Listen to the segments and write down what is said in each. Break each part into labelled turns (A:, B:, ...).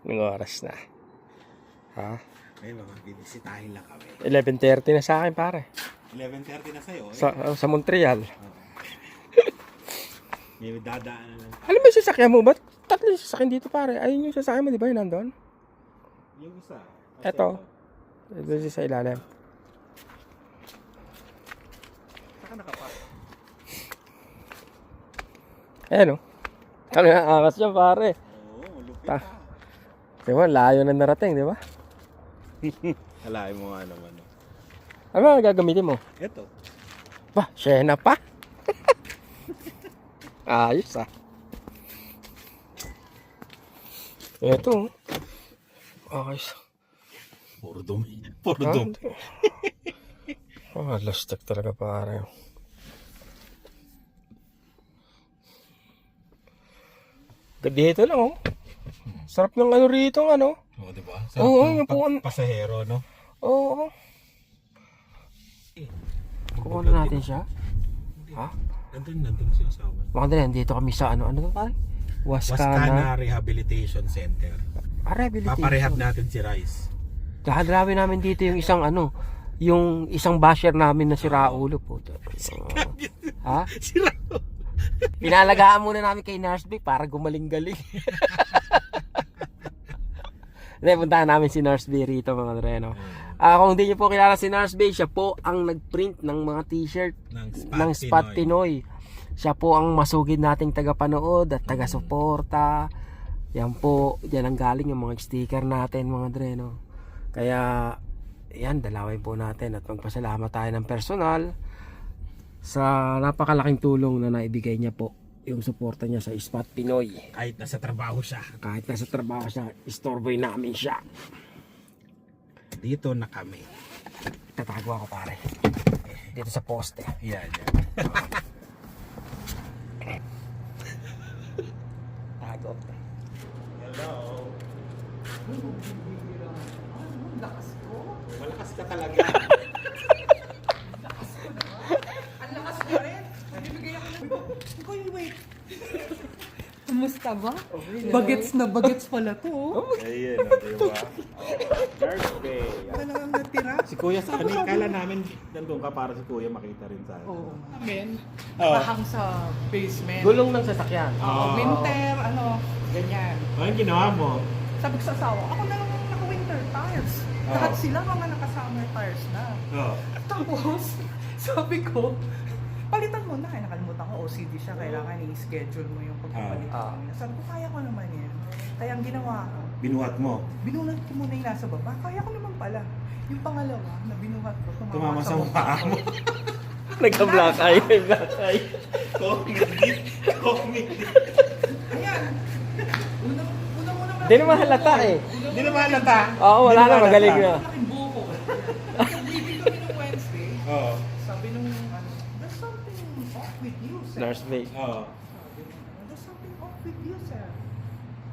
A: Anong oras na? Ha?
B: May mga bibisitahin lang kami.
A: 11:30 na sa akin, pare.
B: 11:30 na sa'yo.
A: Sa Montreal.
B: May dadaan lang.
A: Alam mo yung sasakyan mo? Ba't tatlo yung sasakyan dito, pare? Ayun yung sasakyan mo, di ba? Yun nandun?
B: Yung isa.
A: Eto. Ito siya sa ilalim.
B: Saka nakapak.
A: Ayan o. Ano nga, angas siya, pare.
B: Oo, lupit pa.
A: Diba, layo na narating, di ba?
B: Alain mo nga naman.
A: Ano ba gagamitin mo?
B: Ito.
A: Ba, Shena pa? Ayos ah. Ito. Ayos.
B: Puro dumi. Puro dumi.
A: Oh, lastik talaga pare. Dito lang oh. Sarap ng ano rito ano.
B: Oo, diba?
A: Oo, yung puan.
B: Pasahero, no?
A: Oo. Kuha na natin siya. Ha?
B: Nandun siya sa amin.
A: Mga dali, dito kami sa ano to pare?
B: Wascana Rehabilitation Center.
A: Rehabilitation.
B: Paparehab natin si Rice.
A: Dadrawin namin dito yung isang ano, yung isang basher namin na si Raulo po. Ha?
B: Si Raulo.
A: Pinalagaan muna namin kay Nurse B para gumaling-galing. Hindi, puntahan namin si Nurse B rito mga dreno. Kung hindi niyo po kilala si Nurse B, siya po ang nagprint ng mga t-shirt ng Spot Pinoy. Siya po ang masugid nating tagapanood at taga-suporta. Yan po, yan ang galing yung mga sticker natin mga dreno. Kaya, yan, dalawin po natin at magpasalamat tayo ng personal sa napakalaking tulong na naibigay niya po yung suporta niya sa Spot Pinoy.
B: Kahit nasa trabaho siya.
A: Kahit nasa trabaho siya, istorboy namin siya.
B: Dito na kami.
A: Tatago ako pare. Dito sa poste.
B: Yan.
A: Tago.
B: Hello.
C: Lakas ko.
B: Malakas ka talaga.
C: Ang lakas ko rin. Nabibigay ako ng... Uy, wait. Kumusta ba? Bagets na bagets pala to.
B: Ayan, diba? Thursday.
C: Ano lang natira?
B: Si Kuya Sani, kala namin nandun ka para si Kuya makita rin sa
C: Oo. Amen.
B: Oo.
C: Bahang sa basement.
A: Gulong ng sasakyan.
C: Winter, ano, ganyan.
B: Anong ginawa mo?
C: Sabi ko sa asawa, ako na lang ang naka-winter tires. Lahat sila mga naka-summer tires na.
B: Oo.
C: Tapos, sabi ko, palitan mo na. Kaya nakalimutan ko, OCD siya. Kailangan i-schedule mo yung pagpapalit mo. Sabi ko, kaya ko naman yan. Kaya ang ginawa ko,
B: Binuhat mo.
C: binuhat ko muna yung nasa baba. Kaya ko naman pala. Yung pangalawa na binuhat ko,
B: Tumama sa mukha mo.
A: Nagka-black eye. May black eye.
B: Comedy.
C: Ayan. Unang
A: Hindi naman halata eh.
B: Hindi naman halata.
A: Oo, wala na. Magaling na.
C: malaking buko. Nag-meeting kami nung Wednesday.
B: Oo.
C: Sabi nung there's something off with you, sir.
A: Nurse B.
B: Oo.
C: There's something off with you, sir.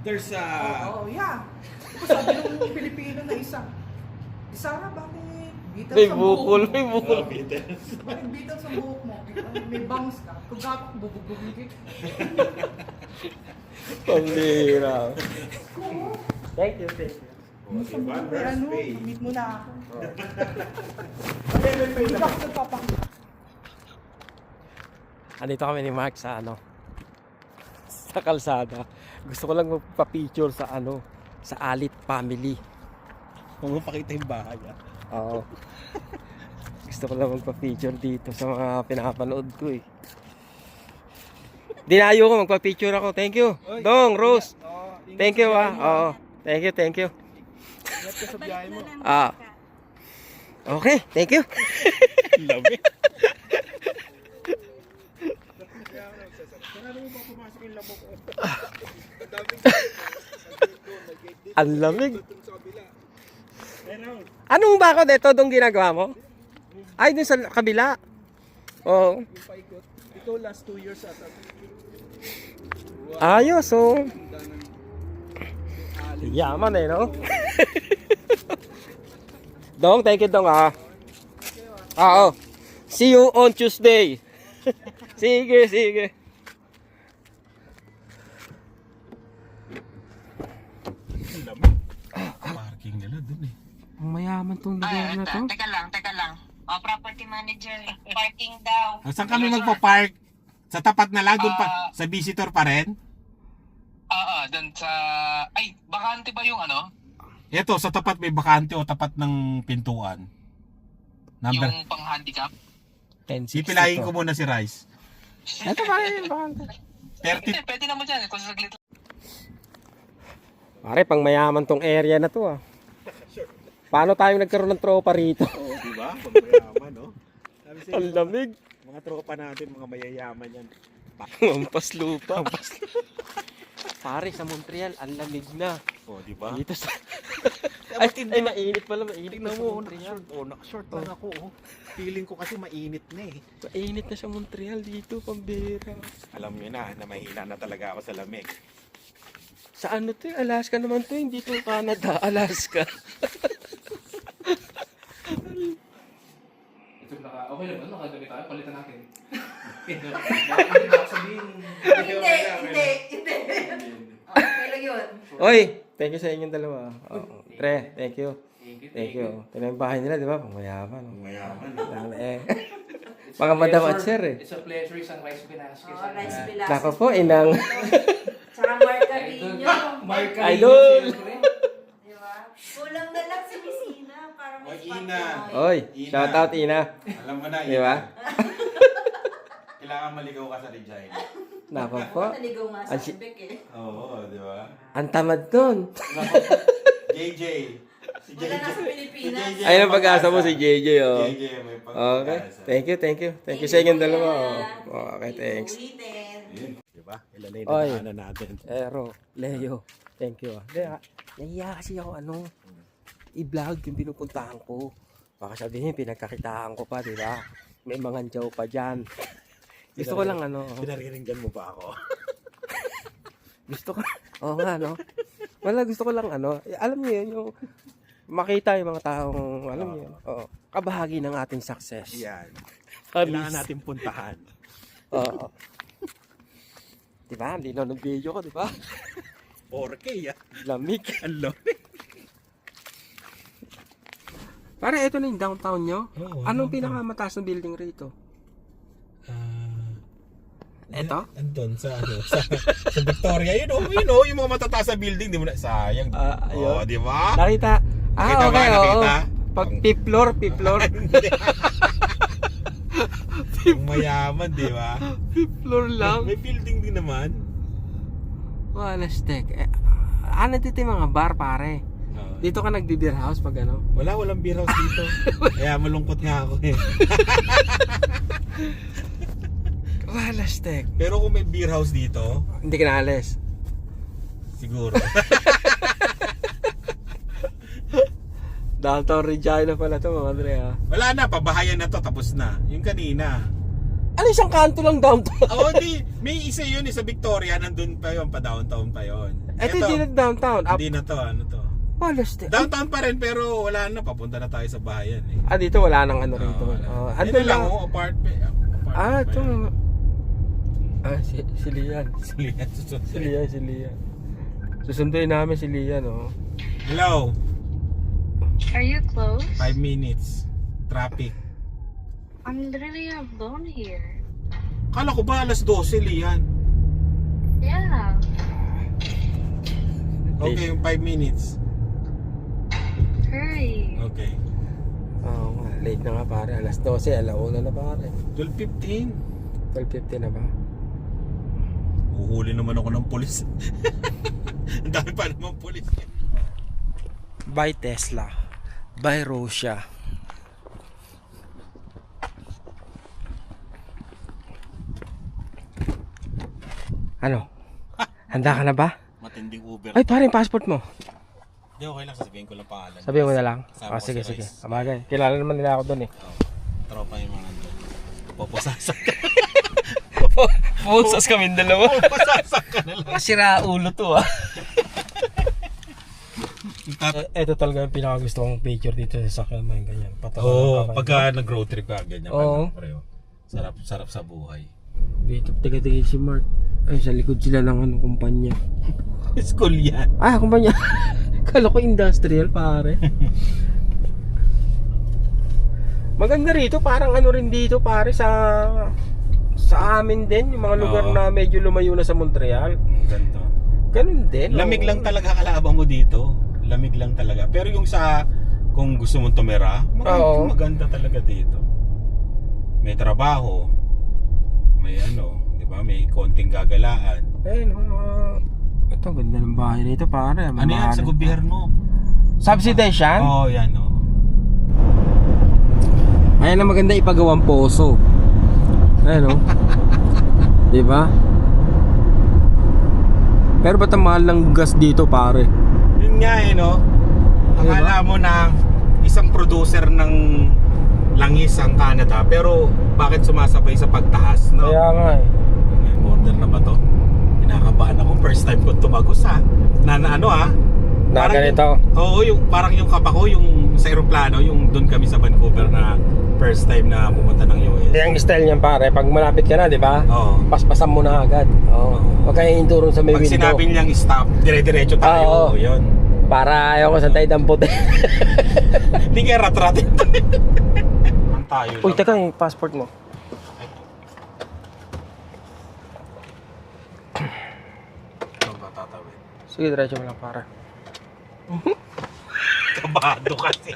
B: There's
C: Oo, yeah. Tapos sabi nung Pilipino na isa, Sara, bakit bital
A: May
C: sa
A: bukol,
C: buhok
A: may
C: mo?
A: bukol.
C: Bakit bital sa buhok mo? May bangs ka. Kung gapok, bubugugin.
A: Pambira. Thank you, thank you.
B: Diba?
C: May ano,
B: Thursday.
C: meet mo na ako.
B: May
C: Hindi ako nagpapakita.
A: Andito kami ni Mark sa ano, sa kalsada. Gusto ko lang magpa-picture sa ano, sa Alit family.
B: Huwag mo pakita yung bahay.
A: Oo. Gusto ko lang magpa-picture dito sa mga pinapanood ko eh. Dinayo ko, magpa-picture ako. Thank you. Dong, Rose. Thank you ah. Oo. Thank you, thank you.
B: Ingat ka sa biyahe mo.
A: Ah. Okay, thank you.
B: Labi.
A: Ang lamig. Anong bako dito dong ginagawa mo? Ay, dun sa kabila. Oo.
B: Ikaw last 2 years ata.
A: Ayos, oh. Yaman eh, no? Dong, thank you, Dong, ah. Oo. See you on Tuesday. Sige, sige.
B: lamig. Parking nila dun eh.
A: Ang mayaman tong lugar na to.
D: Teka lang. Property manager, parking daw.
B: Saan kami magpa-park? Sa tapat na lang, dun pa, sa visitor pa rin?
E: Doon sa... Ay, bakante ba yung ano?
B: Ito, sa tapat may bakante o tapat ng pintuan. Number.
E: Yung pang-handicap?
A: 10-6
B: Sipilayin
A: ito.
B: ko muna si Rice.
A: Ito pa rin, bakante.
B: 30.
E: Pwede naman dyan, kung saglit.
A: Pare, pang mayaman tong area na to ah. Paano tayo nagkaroon ng tropa rito?
B: Oh, di ba? Pag mayaman, no? Sabi sa'yo,
A: Ang lamig.
B: mga tropa natin, mga mayayaman yan.
A: Ampas lupa. Pare, sa Montreal, ang lamig na.
B: Oh, di ba?
A: Dito sa... ay, mainit pala. Mainit na
B: Tingnan
A: sa
B: mo,
A: Montreal.
B: naka-short lang ako. Oh. Feeling ko kasi mainit na eh.
A: Mainit na sa Montreal dito, pambira.
B: Alam nyo na mahina na talaga ako sa lamig.
A: Sa ano to? Alaska naman to, hindi to Canada. Alaska.
F: Ito okay lang ba? Nakadali tayo, palitan natin. Bakit hindi sabihin?
C: Hindi. Okay lang yun.
A: Oy, thank you sa inyong dalawa. Oh, Tre, thank you. Thank you. Tingnan yung bahay nila, di ba? Pang mayaman.
B: Mayaman.
A: Lang eh. Mga madam at sir eh.
F: It's a pleasure, isang Rice Velasquez.
C: Rice Velasquez.
A: Nako po, inang.
C: Tsaka Mark Carino.
F: Mark
A: Idol!
C: Di ba? Kulang na lang si Miss Ina para may
B: Oy,
C: spot
B: Ina.
C: Pinoy.
A: Oy,
B: Ina.
A: shout out Ina.
B: Alam mo na,
A: Di ba?
B: Kailangan maligaw ka sa Regina.
A: Nako po.
C: Naligaw nga sa
A: Ang si-
C: Quebec eh.
B: Oo, di ba?
A: Ang tamad nun.
B: JJ. Si
C: Wala na sa Pilipinas.
B: Si JJ
A: Ayun ang pag-asa mo si JJ oh.
B: JJ may
A: Okay,
B: pag-asa.
A: thank you. Thank you sa inyong dalawa. Oh. Okay, thanks.
C: Ulitin.
B: Di ba? Ilan na yung
A: Oy.
B: nadaanan natin.
A: Ero, Leo, thank you ah. Hindi ah, nahiya kasi ako i-vlog yung pinupuntahan ko. Baka sabihin, pinagkakitaan ko pa, di ba? May mga jaw pa dyan. Gusto ko lang
B: Pinariringgan mo ba ako?
A: gusto ko, oo nga wala, gusto ko lang alam niyo yun, yung makita yung mga taong, alam niyo yun, kabahagi ng ating success.
B: Yan.
A: Amis.
B: Kailangan natin puntahan.
A: Oo. Di ba? Hindi na ng video ko, di ba?
B: 4K ah.
A: Lamig.
B: Ang lamig.
A: Para ito na yung downtown nyo.
B: Oo,
A: Anong
B: downtown.
A: pinakamataas na building rito? Ito?
B: Andun sa sa Victoria yun oh, yung mga matataas na building, di mo na sayang.
A: Ayun.
B: Oh, di ba?
A: Nakita?
B: Nakita ba?
A: Okay, oo.
B: Nakita?
A: Pag fifth floor.
B: Ang mayaman, di ba?
A: Fifth floor lang.
B: May building din naman.
A: Wala stek. Dito yung mga bar, pare. Dito ka nagbe-beer house pag
B: Walang beer house dito. Kaya malungkot nga ako eh.
A: Wala stek.
B: Pero kung may beer house dito,
A: Hindi ka naalis.
B: siguro.
A: Downtown Regina pala to mga Andre ha.
B: Wala na, pabahayan na to, tapos na. Yung kanina.
A: Ano isang kanto lang downtown?
B: Oo, may isa yun, sa Victoria, nandun pa yun, pa downtown pa yun.
A: Ito hindi na downtown.
B: Hindi na to, ano to.
A: Wala stek.
B: Downtown pa rin, pero wala na, papunta na tayo sa bahayan eh.
A: Dito wala nang rito.
B: Ano lang, apartment.
A: Ito. Si Lian. Si Lian. Susunduin namin si Lian,
B: Hello,
D: Are you close?
B: 5 minutes. Traffic.
D: I'm literally alone here.
B: Kala ko ba alas 12, Lian?
D: Yeah.
B: Okay, 5 minutes.
D: Hurry.
B: Okay.
A: Oo nga, late na nga pare. Alas 12, alauna na pare.
B: 12:15.
A: 12:50 na ba?
B: Uhuli naman ako ng pulis. Ang dami pa naman pulis.
A: By Tesla. By Rosia. Ano? Handa ka na ba?
B: Matinding Uber.
A: Ay, pare, yung passport mo.
B: Hindi, okay lang. Sasabihin ko lang pangalan.
A: Sabihin mo na lang.
B: Kasama ko
A: Sige,
B: si
A: sige.
B: Rice.
A: Amagay. Kilala naman nila ako doon eh.
B: Tropa yung mga andun. Pupusasak ka.
A: Punsas kami dalawa.
B: Pupusasak ka na lang.
A: Masira ulo to ah. Ito talaga yung pinakagusto kong picture dito sa sakyan mo yung ganyan.
B: Oo, pagka nag-road trip ka, ganyan.
A: Oo.
B: Sarap sa buhay.
A: Dito, tiga-tiga si Mark. Ay, sa likod sila ng kumpanya.
B: School yan.
A: Ah, kumpanya. Kala ko industrial, pare. Maganda rito, parang ano rin dito, pare, sa amin din, yung mga lugar
B: Oo.
A: na medyo lumayo na sa Montreal.
B: Ganito.
A: Ganun din.
B: Lamig
A: oo.
B: lang talaga kalaban mo dito. Lamig lang talaga. Pero yung kung gusto mong tumira,
A: Oo.
B: maganda talaga dito. May trabaho. May di ba? May konting gagalaan.
A: Ayun, ito, ganda ng bahay nito, pare.
B: Ano yan? Sa gobyerno.
A: Subsidized yan?
B: Oo, yan o.
A: Ayan ang maganda ipagawang poso. Ayun, di ba? Pero ba't ang mahal ng gas dito, pare?
B: Yun nga no? Akala mo na isang producer ng langis ang Canada, pero bakit sumasabay sa pagtaas, no?
A: Kaya nga eh.
B: May order na ba to? Pinakabahan ako, first time ko tumagos na
A: Na
B: Parang
A: ganito.
B: Oo, parang yung kaba ko, yung sa aeroplano, yung doon kami sa Vancouver na first time na pumunta ng US.
A: Hindi ang style niyan, pare. Pag malapit ka na, di ba?
B: Oo.
A: Paspasan mo na agad. Oo. Huwag kayong hinturong sa may
B: Pag
A: window.
B: sinabi niyang stop, dire-diretso tayo.
A: Oo.
B: Yun.
A: Para ayaw ko sa tayo dampot.
B: Hindi kaya rat-rat ito. Ang tayo
A: Uy,
B: lang.
A: teka, yung passport mo.
B: Ito ba tatawid?
A: Sige, diretso mo lang, pare.
B: Kabado kasi.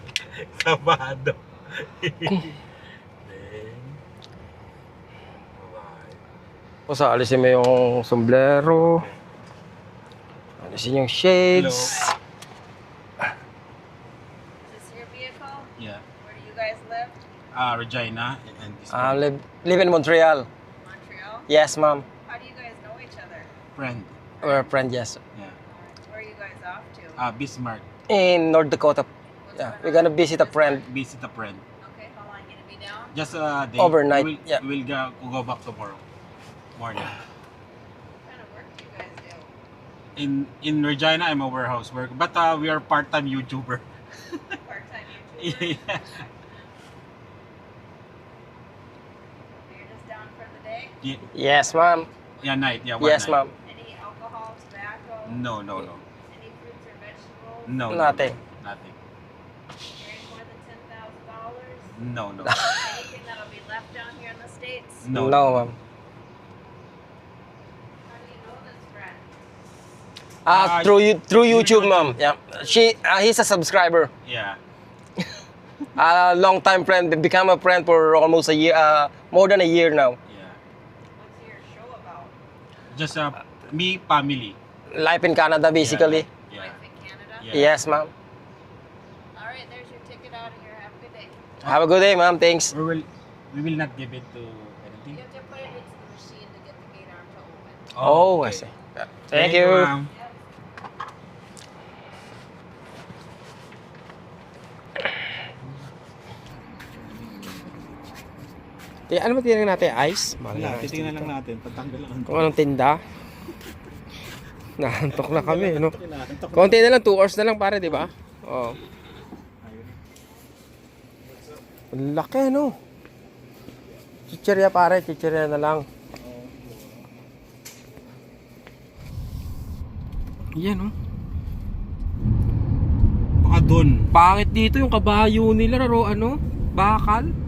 B: Kabado.
A: O sa alisin mo yung sombrero. Alisin yung shades.
D: Is this your vehicle?
B: Yeah.
D: Where do you guys live?
B: Regina and this
A: Live in Montreal.
D: Montreal?
A: Yes, ma'am.
D: How do you guys know each other?
B: friend.
A: We're a friend, yes.
B: Yeah.
D: Where are you guys off to?
B: Bismarck.
A: In North Dakota. Yeah, we're gonna visit a friend.
B: Visit a friend.
D: Okay, how long you gonna be down?
B: Just a day.
A: Overnight, yeah.
B: We will go back tomorrow morning.
D: What kind of work do you guys do?
B: In Regina, I'm a warehouse worker, but we are part-time YouTuber.
D: Part-time YouTuber?
B: Yeah.
D: You're just down for the day?
A: Yes, ma'am.
B: Yeah, night. Yeah, one
A: Yes,
B: night.
A: ma'am.
D: Any alcohol, tobacco?
B: No.
D: Any fruits or vegetables?
B: No.
A: Nothing.
B: Nothing.
D: Earn more than $10,000?
B: No.
D: Anything that'll be left down here in the States?
B: No.
A: No, ma'am.
D: How do you know this friend?
A: Through YouTube, ma'am. Yeah. He's a subscriber.
B: Yeah.
A: A long time friend. Become a friend for almost a year, more than a year now.
B: Yeah.
D: What's your show about?
B: Just me, family.
A: Life in Canada, basically.
B: Yeah.
D: Life in Canada?
B: Yeah.
A: Yes, ma'am.
D: All right, there's your ticket out of here. Have a good day.
A: Have a good day, ma'am. Thanks.
B: We will not give it to
D: You
B: anything.
D: have to put it into the machine to get the gate arm to open.
A: Oh, I
B: okay.
A: see. Yeah. Thank you.
B: ma'am.
A: Ano ba tinignan natin? Ice?
B: Wala, titingnan lang natin. Patanggal lang.
A: Kung anong tinda. Nahantok na kami, no? Konti na lang, 2 hours na lang pare, di ba? Oo. Ang laki, no? Chichirya pare, chichirya na lang. Yan, no?
B: Baka doon.
A: Pangit dito yung kabayo nila, ano? Bakal?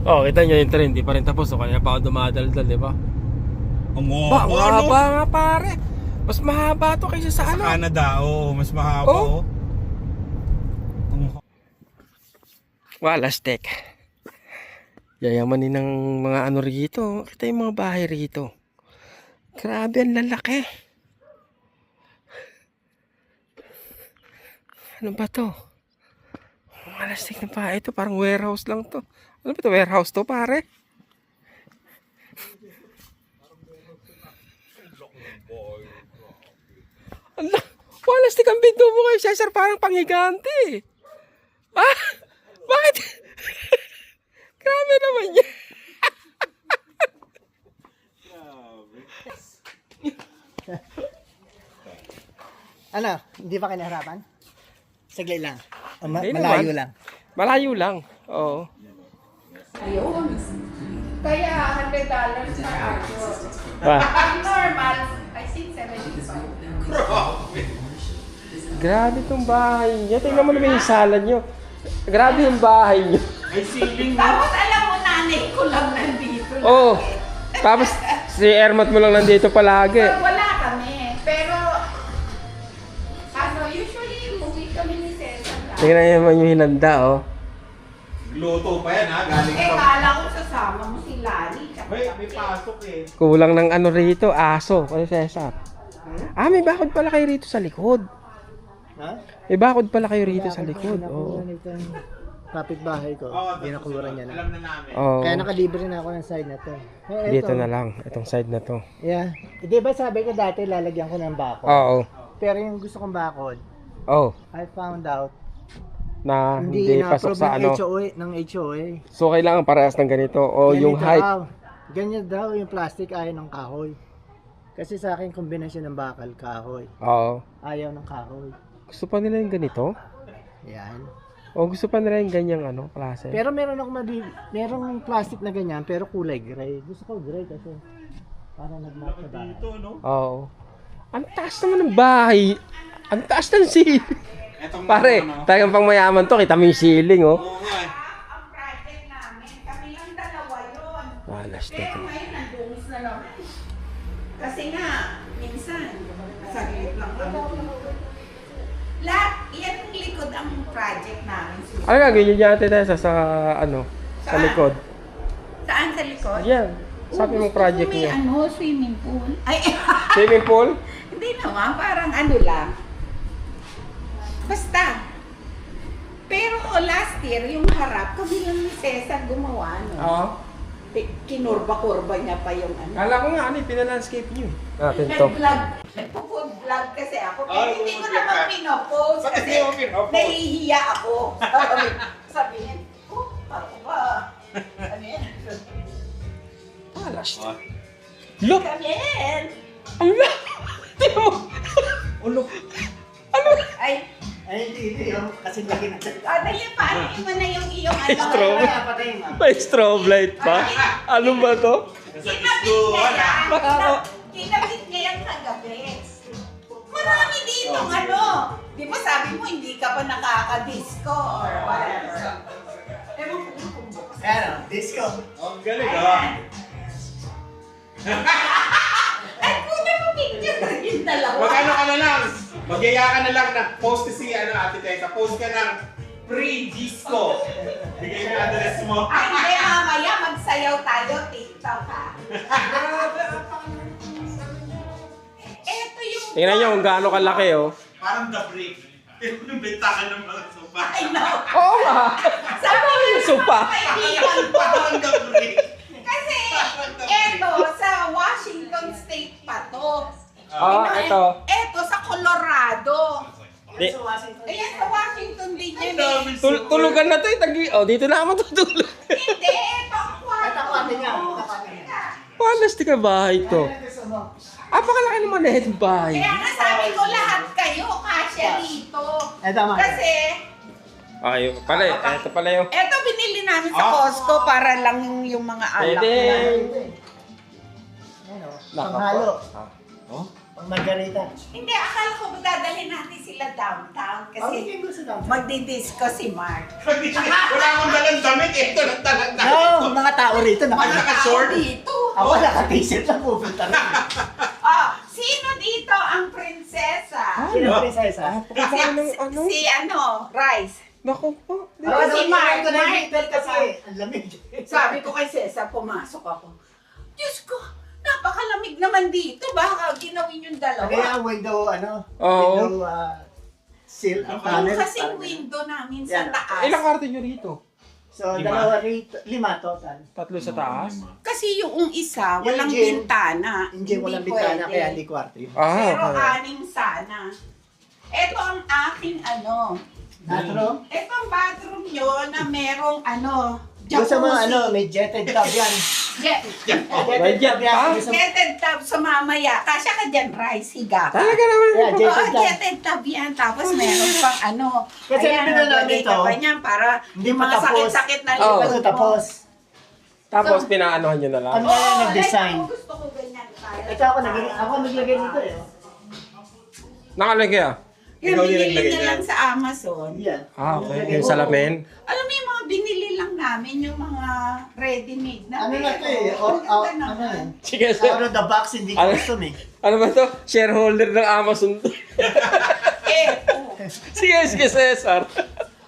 A: Oh, kita nyo yung trend, di pa rin tapos. O kaya pa ako dumadaldal, di ba?
B: Ang
A: Mahaba nga pare. Mas mahaba to kaysa sa
B: Sa
A: ano.
B: Canada, mas mahaba.
A: Oh. Walastek. Yayamanin ng mga ano rito. Kita yung mga bahay rito. Grabe, ang lalaki. Ano ba to? Walastek na pa. Ito parang warehouse lang to. Ano ba to? Warehouse to pare? Walastik ang binto mo kay Cesar, parang panghigante. Ah? Bakit? Grabe naman yan.
G: Ano? Hindi ba kinahirapan? Saglit lang.
A: Hindi
G: Malayo
A: naman.
G: lang.
A: Malayo lang. Oo.
H: Kaya $100 per hour.
A: Ah.
H: Ang normal, I think $70.
A: Grabe tong bahay niyo. Tingnan mo naman yung sala niyo. Grabe yung bahay niyo.
B: Ay, ceiling mo.
H: Tapos alam mo, nanay ko lang nandito.
A: Oh. Tapos si Ermat mo lang nandito palagi.
H: Wala kami. Pero, usually, umuwi kami ni Cesar.
A: Tingnan niyo naman yung hinanda, oh.
B: Luto pa yan ha, galing sa...
H: Kala ko sasama mo si Lani.
B: May pasok eh.
A: Kulang ng ano rito, aso. Kaya Cesar. May bakod pala kayo rito sa likod.
G: Ha?
A: May bakod pala kayo rito sa likod. Oh.
G: Kapit-bahay ko. Binakuran niya na.
B: Alam na namin.
A: Oh.
G: Kaya nakalibre na ako ng side na to.
A: Dito na lang, itong side na to.
G: Yeah. Di ba sabi ko dati lalagyan ko ng bakod?
A: Oo.
G: Pero yung gusto kong bakod,
A: Oh,
G: I found out
A: na
G: hindi
A: hindi pasok
G: na-approve
A: sa ano.
G: ng HOA.
A: So kailangan parehas ng ganito o yung
G: Ganito
A: height.
G: daw. Ganyan daw yung plastic ayaw ng kahoy. Kasi sa akin kombinasyon ng bakal kahoy.
A: Oo.
G: Ayaw ng kahoy.
A: Gusto pa nila yung ganito?
G: Yan.
A: O gusto pa nila yung ganyang ano, klase?
G: Pero meron merong plastic na ganyan pero kulay gray. Gusto ko gray kasi para nag-match sa bahay.
B: Ito, no?
A: Oo. Ang taas naman ng bahay. Ang taas ng ceiling.
B: Etong
A: Pare,
B: ano,
A: talagang pang mayaman to. Kita mo yung ceiling, oh.
B: Oo nga eh.
H: Ang project namin, kami lang dalawa yun.
A: Malas to.
H: Pero ngayon, nandungis na lang. Kasi nga, minsan, saglit lang kami dito. Lahat, yan ang likod ang project namin.
A: Ano gagawin nyo dyan, Tessa, sa ano? Sa
H: Saan?
A: likod?
H: Saan sa likod?
A: Yan. Sabi
H: Oh,
A: mong project
H: gusto ko
A: niya.
H: may swimming pool. Ay,
A: Swimming pool?
H: hindi naman, parang ano lang. Basta. Pero last year, yung harap, kami lang ni Cesar gumawa, no?
A: Oo.
H: Kinurba-kurba niya pa yung ano.
A: Kala ko nga, ano, pinalandscape nyo. Natin to.
H: Nag-vlog. Nagpo-food vlog kasi ako. Pero
B: Ay,
H: hindi ko
B: food
H: naman
B: vlog ka.
H: pinopost
B: Bakit
H: kasi
B: hindi mo pinopost?
H: nahihiya ako. Sabihin, ako ba? Ano yan?
A: Malas to. Look!
H: Kami yan.
A: Ang Timo!
B: Ulo.
H: Ay,
G: Hindi yun. Kasi lagi na sa...
H: dali pa. Ano mo na yung iyong ano?
A: Strobe.
G: Patayin mo.
A: May strobe light pa? Ano ba to?
H: Kinabit niya yan. Kinabit niya yan kagabi. Marami dito ano. Di ba sabi mo hindi ka pa nakaka-disco or whatever. Ewan ko kung bukas.
G: Ano? Disco.
B: Ang galing ah.
H: Ay, kuna mo picture na yung dalawa.
B: Mag-ano ka na lang. Magyaya ka na lang na post si Ate Tessa. Post ka ng pre-disco. Bigay mo yung address mo.
H: Ay, hindi, mamaya magsayaw tayo, TikTok ha. Eto yung...
A: Tingnan nyo kung gaano kalaki, oh.
B: Parang the break. Ito yung bentakan ng mga sopa.
H: I know.
A: Oo nga!
H: Sabi ko
A: yung sopa?
H: kaibigan ko.
B: Parang the break.
H: Kasi, eto, sa Washington State pa to.
A: Ito.
H: Eto, sa Colorado.
A: Di,
H: Ayan, sa Washington din yan eh.
A: tulugan na to, tagi. Oh, dito na ako matutulog.
H: Hindi, eto ang kwarto.
G: Ito kwarto niya. Ito kwarto niya.
A: Palas ka bahay to. Apakalaki naman na itong bahay.
H: Kaya nga sabi ko lahat kayo, kasya rito.
G: Ito mga.
H: Kasi,
A: Ay, pala, ito pala yung...
H: eto binili namin sa Costco para lang yung mga alak.
A: Pwede.
G: Ano?
A: Naka-
G: Panghalo.
B: Oh?
G: Pang margarita.
H: Hindi, akala ko dadalhin natin sila downtown
G: Oh,
H: kasi
G: hindi gusto daw.
H: magdidisco si Mark.
B: Wala akong dalang damit. Ito lang talaga.
G: No, mga tao rito
B: Mga
G: naka...
B: naka-short.
H: Dito.
G: Ako naka-t-shirt lang pupunta rin.
H: Sino dito ang prinsesa?
G: Sino prinsesa?
H: Si Rice.
A: Naku po.
H: Si Mark.
G: Ito na yung heater kasi. Ang lamig.
H: Sabi ko kay Cesar, pumasok ako. Diyos ko, napakalamig naman dito. Baka ginawin yung
G: Kaya
H: dalawa.
G: window,
A: Oo.
G: window seal ang
H: Yung
G: panel.
H: kasing
G: Parang-
H: window namin
G: Yan.
H: sa taas.
A: Ilang karte nyo rito?
G: So, dalawa rito, 5 total.
A: 3 sa taas?
H: Kasi yung isa,
G: Yung
H: walang
G: gym,
H: bintana.
G: Hindi walang bintana
H: pwede.
G: kaya hindi kwarto yun.
H: Pero
A: okay.
H: 6 sana. Ito ang aking
G: Bathroom?
H: Ito ang bathroom nyo na merong
G: Doon sa mga
H: jacuzzi.
G: may jetted tub yan.
A: May jet pa?
G: Doon sa-
H: Jetted tub sa mamaya. Kasya ka dyan, Rice, higa ka.
A: Talaga naman.
G: Yeah, jetted
H: Oo,
G: tub.
H: jetted tub yan. Tapos meron pang
G: Kasi
H: ayan,
G: binili namin
H: naglagay ka
G: ito,
H: pa niyan para
G: hindi
H: yung
G: pa
H: mga
G: tapos.
H: sakit-sakit na
A: Oo.
H: likod
G: Bago
H: mo.
G: tapos.
A: Tapos pinaanohan nyo na lang.
G: Ano na nag-design?
H: Like, gusto ko ganyan.
G: Ito ako naglagay dito eh.
A: Nakalagay ah.
H: Yung
B: Ikaw din
H: binili
B: naglagay
H: na
B: niyan?
H: lang sa Amazon.
G: Yan.
A: Okay. Yung salamin.
H: Alam mo yung mga binili lang namin, yung mga ready-made na.
G: Ano na to eh?
H: Ang ganda
G: Ano
H: naman.
G: eh?
A: Sige, sir.
G: Out of the box, hindi
A: Ano?
G: custom eh.
A: Ano ba to? Shareholder ng Amazon to. Sige, sige, Cesar.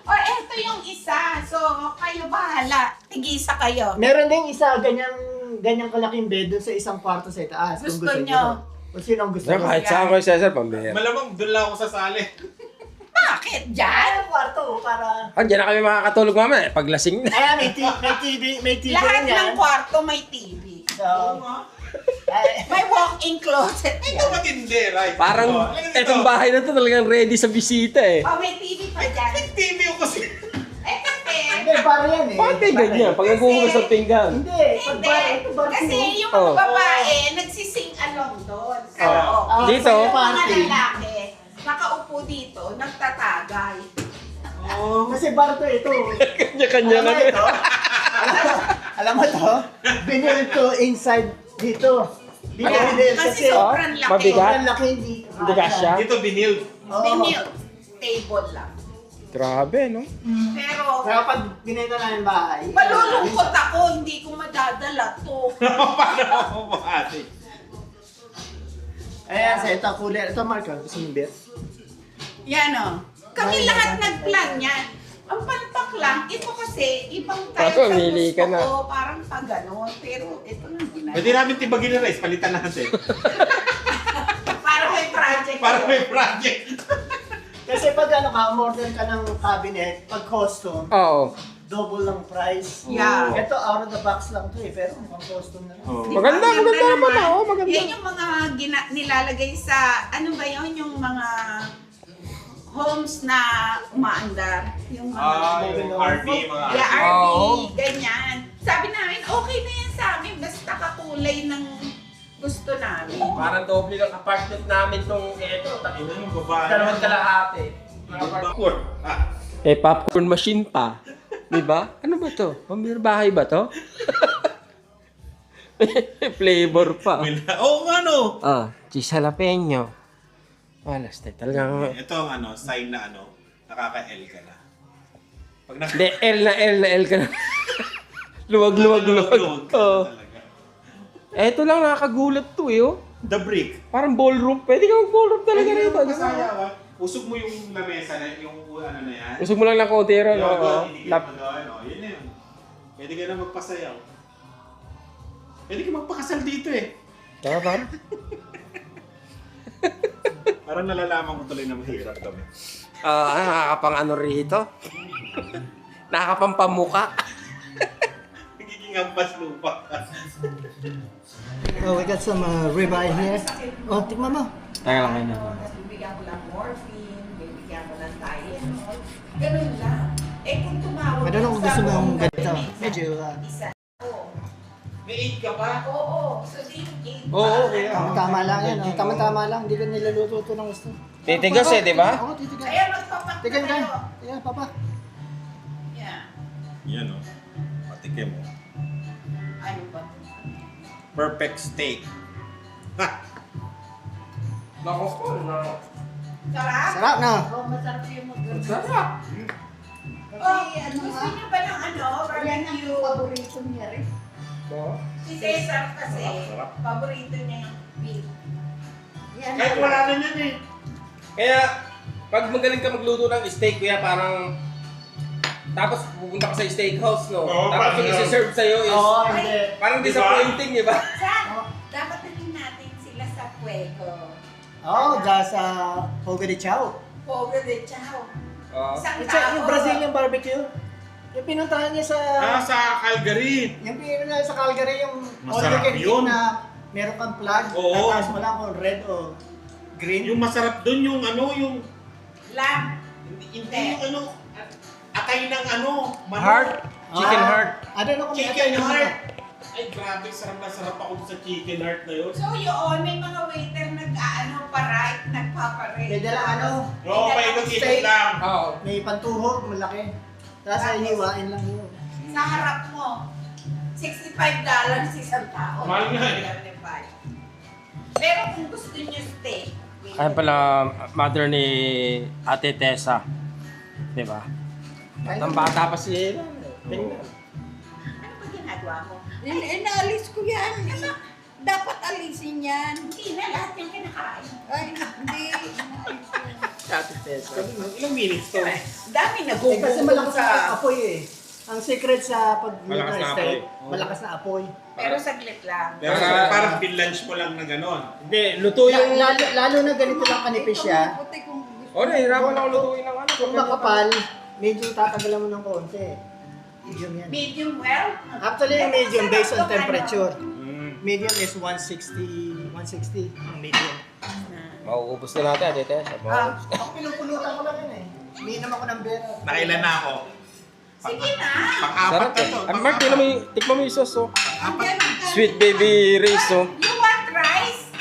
H: O eto yung isa. So, kayo bahala. Tig-isa kayo.
G: Meron ding isa, ganyang kalaking bed dun sa isang kwarto sa itaas. Kung
H: Gusto nyo?
G: Kung sino ang gusto
A: Kaya
G: nyo.
A: kahit saan ko, Cesar, pambihira.
B: Malamang doon lang ako sasali.
H: Bakit dyan?
G: Ang kwarto, para...
A: Andiyan na kami makakatulog mamaya. Paglasing na.
G: Ayan, may TV
H: Lahat
G: rin yan.
H: ng kwarto may TV.
G: So, ay,
H: May walk-in closet.
B: Ito matindi, right?
A: Parang etong bahay na to talagang ready sa bisita eh.
H: Oh, may TV pa dyan.
B: TV yung kasi.
H: Eh kasi,
G: hindi, para yan eh.
A: Bakit kayo ganyan? Pag naghuhugas ng pinggan.
G: Hindi, pag
H: hindi.
G: bar, ito bar
H: Kasi
G: two.
H: yung
A: Oh.
H: mga babae, nagsising along doon. So,
G: Ah,
A: Dito?
H: yung mga
G: Party.
H: lalaki, nakaupo dito, nagtatagay.
G: Kasi bar to ito.
A: Kanya-kanya
G: Alam
A: na.
G: mo ito? Alam mo to? Binil to inside dito. Dito binil
H: Kasi
G: kasi
H: sobrang laki.
A: mabigat.
G: sobrang laki hindi.
A: Hindi kasya.
B: Dito binil.
H: Binil. Table lang.
A: Grabe, no?
H: Pero,
G: Kaya pag binenta namin bahay.
H: malulungkot ako, hindi ko madadala to.
B: Paano ako buhati?
G: Ayan, sa ito cooler. Ito Marco, gusto mo beer?
H: Yan o. Kami lahat nag-plan yan. Ang palpak lang, ito kasi, ibang type
A: Kaso,
H: sa
A: umili ka
H: gusto
A: na.
H: ko, parang pag ganon. Pero ito lang ginagawa.
B: Pwede namin tibagin na rice, palitan natin.
H: Parang may project.
B: Para may project.
G: Kasi pag ano ka, order ka ng cabinet, pag custom,
A: Oo.
G: double lang price.
H: Yeah.
G: Ito out of the box lang to eh, pero mukhang custom na lang.
B: Oh.
H: Di ba?
A: Maganda,
H: Ganda
A: maganda naman,
H: naman.
A: oo, maganda.
H: Yan yung mga nilalagay sa, ano ba yun, yung mga homes na umaandar. Yung mga,
B: Yung RV, mga
H: yeah,
B: RV.
H: RV,
A: Oo.
H: ganyan. Sabi namin, okay na yan sa amin, basta kakulay ng gusto namin.
A: Parang doble ng apartment namin tong eto.
B: Ina yung babae.
A: Dalawang kalahati.
B: Popcorn.
A: Eh, popcorn machine pa. Diba? Ano ba to? Pamir bahay ba to? Flavor pa.
B: Oo nga no.
A: Ah, cheese jalapeno. Alas, talagang...
B: Ito ang sign na nakaka-L ka na. Pag
A: Hindi, L na L ka na. Luwag.
B: Luwag ka
A: Oo.
B: na talaga.
A: Eto lang nakakagulat to eh, oh.
B: The brick.
A: Parang ballroom. Pwede ka mag-ballroom talaga
B: Pwede
A: rito.
B: ka magpasaya, usog mo yung lamesa na, yung ano na yan.
A: Gusto mo lang ng kontero, no?
B: Yung doon,
A: Oh.
B: inikit mo doon. Yun na yun. Pwede ka na magpasayaw. Pwede ka magpakasal dito eh.
A: Tama, parang.
B: Parang nalalaman ko tuloy na mahirap kami.
A: Nakakapang ano rito? Nakakapang pamuka.
B: Nagiging ampas lupa.
G: Oh, we got some ribeye here. Oh, tikman mo.
A: Teka lang kayo na.
H: Bibigyan ko lang morphine, bibigyan ko lang Tylenol. Ganun lang. Eh kung tumawag
G: I don't know kung
H: sa
G: gusto mo yung
H: home
G: ganito.
H: cabinet,
G: Medyo,
H: isa ko.
B: May 8 ka pa?
H: Oo. So di yung game
A: Oo,
H: pa.
A: kaya.
G: tama lang yan. Oh. Tama lang. Hindi ka niluluto ito ng gusto.
A: Titigas eh, di ba?
G: Oo, titigas.
H: Kaya magpapak na
G: Tigan ka.
H: kayo.
G: Ayan, papa.
H: Yeah.
B: Yan o. Patikim mo.
H: Ano ba?
B: Perfect steak. Ha!
A: Nako po,
H: Sarap?
G: Sarap na.
H: Oo, masarap yung mag-
A: Sarap.
H: Kasi gusto niyo ba ng barbecue? Paborito niya rin. Si Cesar kasi, paborito niya yung beef. Yan.
B: Kahit wala na yan eh.
A: Kaya, pag magaling ka magluto ng steak, kuya, parang... Tapos pupunta ka sa steakhouse, no?
B: Oo,
A: Tapos yung
B: parang-
A: isi-serve sa'yo is...
G: Oo, hindi.
A: Parang disappointing, di ba?
H: Saan? Dapat naging natin sila sa Pueco.
G: Oo, sa Hoga de Chao.
H: Pogo de Chao.
A: Oo.
H: Isang
G: It's
H: tao.
G: yung Brazilian barbecue. Yung pinuntahan niya sa...
B: Sa Calgary.
G: Yung pinuntahan niya sa Calgary, yung
B: Masarap
G: all you can eat
B: yun.
G: na meron kang plug.
B: Oo.
G: Tapos mo lang kung red o green.
B: Yung masarap dun yung yung...
H: Lamb.
B: Hindi yung atay ng manok.
A: Heart? Chicken heart?
G: I don't know kung may
B: Chicken
G: atay yung
B: heart. Ay, grabe, sarap na sarap ako sa chicken heart na yun.
H: So yun, may mga waiter pa-right, nagpaparate.
G: May dala ano?
B: Oo,
H: May
B: may
H: dalang
B: ikot
H: steak
B: lang.
A: Oo.
G: May pantuhog, malaki. Tapos ay hiwain lang yun.
H: Sa harap mo. $65 isang tao.
B: Mahal nga eh.
H: 75. Pero kung gusto niyo steak,
A: Ayan pala, mother ni Ate Tessa. Di ba? Ang bata pa si tingnan.
H: Ano ba ginagawa mo? Inaalis ko yan. Dapat alisin yan. Hindi na lahat yung kinakain. Ay, hindi.
A: Ate Tessa.
B: Ilang minutes to?
H: Dami na
G: Kasi malakas na apoy eh. Ang secret sa
B: Malakas na apoy.
G: malakas na apoy.
H: Pero saglit lang.
B: Pero parang pinlunch mo lang na gano'n.
A: Hindi, luto yung...
G: Lalo na ganito lang kanipis siya.
A: O, nahihirapan ako lutuin ng ano.
G: Kung makapal, medyo tatagalan mo ng konti. Medium yan.
H: Medium well?
G: Actually, yung medium based on temperature.
B: Mm.
G: Medium is 160 ang medium.
A: Mauubos na natin, Ate Tessa. Mauubos.
G: Ako pinupulutan ko lang yun eh. Umiinom ako ng beer.
B: Nakailan na ako?
H: Sige na.
B: Pang-apat
A: Sarap
B: na
A: eh.
B: to.
A: Ang Mark, tikman mo yung sauce, oh.
H: Andyan ang-
A: Sweet baby rice, oh.
H: You want rice?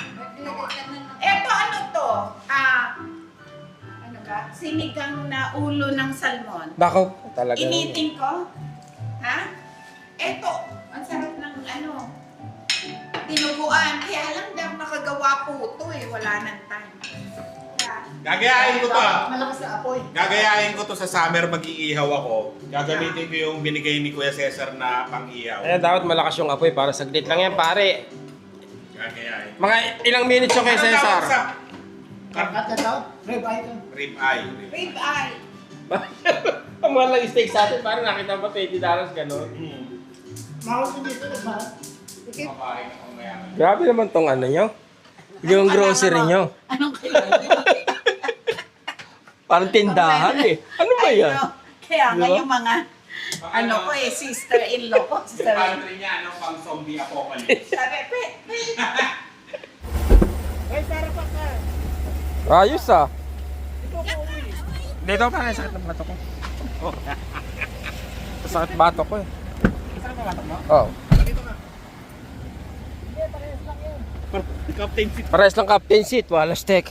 H: Eto ano to? Ano ba? Sinigang na ulo ng salmon.
A: Bako, talaga.
H: Initin ko? Ha? Eto, ang sarap ng ano, tinuguan. Kaya lang daw nakagawa po ito eh. Wala nang time.
B: Gagayahin ko to.
G: Malakas na apoy.
B: Gagayahin ko to sa summer, mag-iihaw ako. Gagamitin ko yung binigay ni Kuya Cesar na pang-ihaw.
A: Ayan, dapat malakas yung apoy para saglit lang yan, pare.
B: Gagayahin.
A: Mga ilang minutes yung kay
B: Ano tawag
A: Cesar.
B: sa
G: Karkat na tao? Rib eye to.
B: rib eye?
H: Rib eye.
A: Ang mahal lang steak sa atin, parang nakita mo $20 gano'n.
G: Mahal ko dito, mahal.
B: Makain ako mayaman.
A: Grabe naman tong ano nyo. Yung grocery nyo.
H: Anong kailangan?
A: Parang tindahan eh. Ano ba yan?
H: Kaya nga
A: Diba?
H: yung mga, ano ko eh, sister-in-law ko.
B: Yung pantry niya, ano, pang zombie apocalypse.
H: Sabi,
A: Ayos ah. Dito pa rin, sakit ng bato ko. Sakit bato ko eh.
G: Saan ka batok mo?
A: Oo.
B: Captain Fit.
A: Pares lang captain seat, wala steak.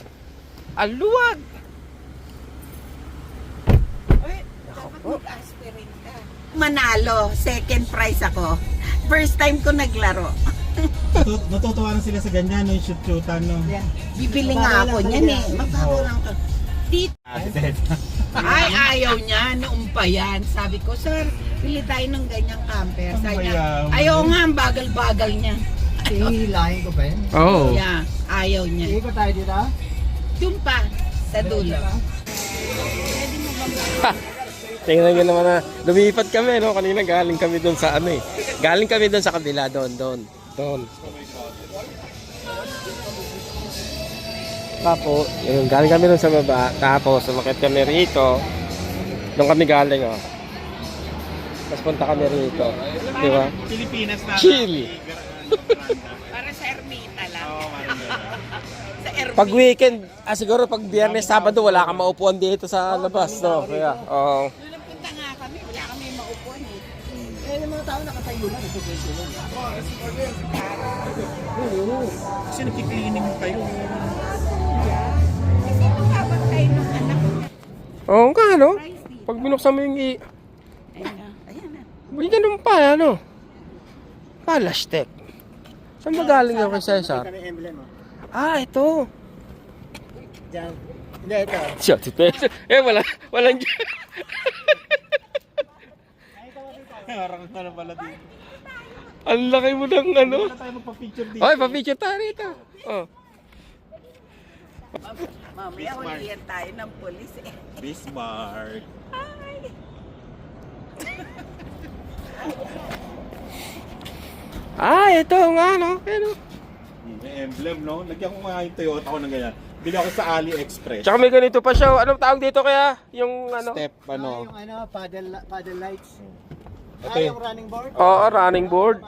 A: Aluwag!
H: Manalo, second prize ako. First time ko naglaro.
I: Natutuwa na sila sa ganyan, no? Yung shoot-shootan, no?
H: Bibili nga ako niyan eh. Magbago lang to. Dito. Ay, ayaw niya. Noong pa yan. Sabi ko, sir, pili tayo ng ganyang camper. Sabi niya, ayaw nga, ang bagal-bagal niya.
G: Hihilahin ko ba yun?
A: Oo.
H: Yeah, ayaw niya.
G: Ikot tayo dito.
H: Doon pa, sa dulo.
A: Tingnan nyo naman na lumipat kami, no? Kanina galing kami doon sa ano eh. Galing kami doon sa kabila, doon. Tapos, yun, galing kami doon sa baba. Tapos, sumakit kami rito. Doon kami galing, oh. Tapos punta kami rito. Di ba?
B: Pilipinas na.
A: Chill!
H: Para sa ermita lang.
B: Oo,
H: Sa ermita.
A: Pag weekend, siguro pag Biyernes, Sabado, wala kang maupuan dito sa labas, no? Kaya, oo.
H: Doon punta nga kami, wala kami maupuan eh.
G: Eh, yung mga tao nakatayo lang. Ito lang.
B: Kasi nagkiklining kayo.
H: Kasi magkabantay ng anak ko.
A: Oo nga, no? Pag binuksan mo yung
H: Ayan na, ayan na.
A: May ganun pa, ano? Palastek. Saan ba galing yung kay Cesar?
G: Kami emblem, oh.
A: Ah, ito.
G: Diyan. Hindi, ito.
A: Siya, si Cesar. Walang dyan.
B: Parang na pala dito.
A: Ang laki mo ng ano.
B: Wala tayo magpa-picture dito.
A: Oy, pa-picture tayo rito. Oh.
H: Mamaya hulihan tayo ng polis eh.
B: Bismarck.
A: Ah, ito nga, no? Ano?
B: May emblem, no? Lagyan ko nga yung Toyota ko ng ganyan. Bili ako sa AliExpress.
A: Tsaka may ganito pa siya. Anong tawag dito kaya? Yung ano?
B: Step, ano?
G: Yung paddle lights.
B: Ito
G: Yung running board.
A: Oo, running board.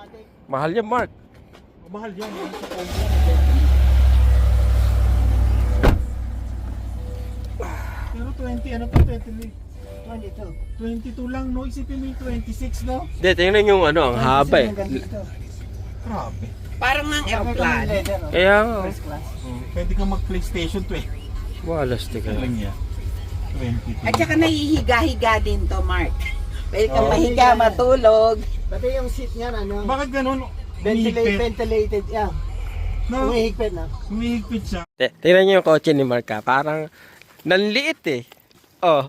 A: Mahal yan, Mark.
B: Mahal yan.
I: Pero 20, ano to?
G: 22.
I: 22 lang, no? Isipin mo yung 26, no?
A: Hindi, tingnan yung ano, ang haba eh.
B: Grabe.
H: Parang ang aeroplano.
A: Kaya nga.
G: First class.
B: Pwede kang mag-PlayStation 20.
A: Walastik eh.
B: Lang yan. 22.
H: At saka nahihiga-higa din to, Mark. Pwede kang mahiga, matulog.
G: Pati yung seat niya, ano?
B: Bakit ganun?
G: Ventilated yan.
B: No?
G: Umihigpit na.
B: Humihigpit siya.
A: Tingnan niyo yung kotse ni Mark ha. Parang nanliit eh. Oh.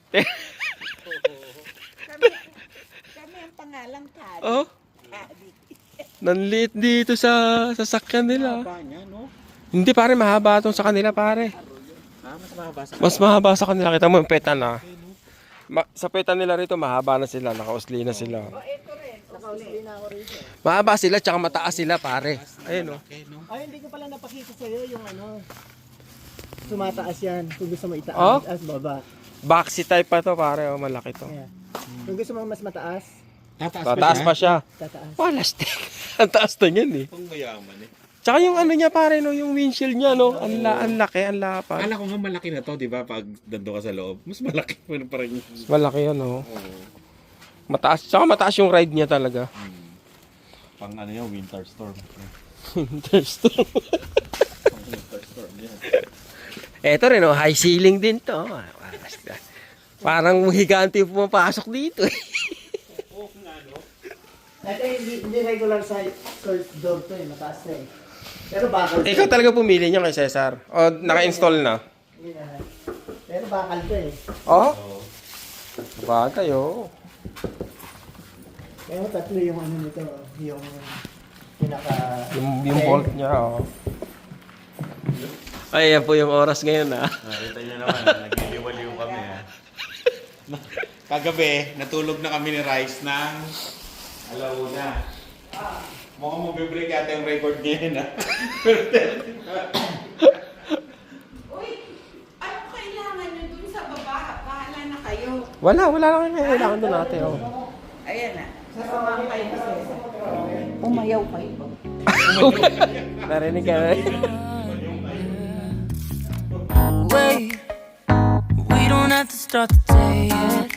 H: Kami ang pangalang Kari.
A: Oh. Nanliit dito sa sasakyan nila.
B: Haba niya, no?
A: Hindi pare, mahaba itong sa kanila pare.
B: Mas mahaba sa
A: Mas mahaba sa kanila. Kita mo yung petan na. Sa petan nila rito, mahaba na sila. Nakausli na sila. Mahaba sila, tsaka mataas sila pare. Ayun o.
G: Ay, hindi ko pala napakita sa'yo yung ano. Tumataas yan. Kung gusto mo itaas,
A: Oh?
G: as baba.
A: Boxy type pa to pare. Oh, malaki to.
G: Ayan. Kung gusto mo mas mataas,
A: Tataas pa siya.
G: tataas.
A: Wala stick. Ang taas na yan eh.
B: Pang mayaman eh.
A: Tsaka yung ano niya pare, no, yung windshield niya, no, ang laki, ang lapad.
B: Akala ko nga malaki na to, di ba? Pag dando ka sa loob, mas malaki pa rin yung...
A: Malaki yan, no. Mataas, tsaka mataas yung ride niya talaga.
B: Pang ano yung winter storm.
A: Thunderstorm.
B: Pang winter storm yan.
A: Eto rin, no, high ceiling din to. Parang higante yung pumapasok dito eh.
G: Ito hindi regular size door to eh, mataas na eh. Pero bakal to.
A: Ikaw talaga pumili niya kay Cesar. O, naka-install na.
G: Hindi na. Pero bakal to eh.
A: Oh? Bagay, oh.
G: Pero tatlo yung ano nito, yung pinaka...
A: Yung bolt niya, oh. Ay, yan po yung oras ngayon, ah.
B: Nakita niyo naman, nagliliwaliw kami ha. Kagabi, natulog na kami ni Rice ng alauna. Mukhang mabibreak yata yung record ngayon ha.
H: Uy, ano kailangan nyo dun sa baba? Bahala na kayo.
A: Wala lang kailangan doon natin, oh.
H: Ayan na. Sasamahan kayo ni Cesar. Umayaw kayo.
A: Narinig ka na.
J: Wait, we don't have to start the day yet.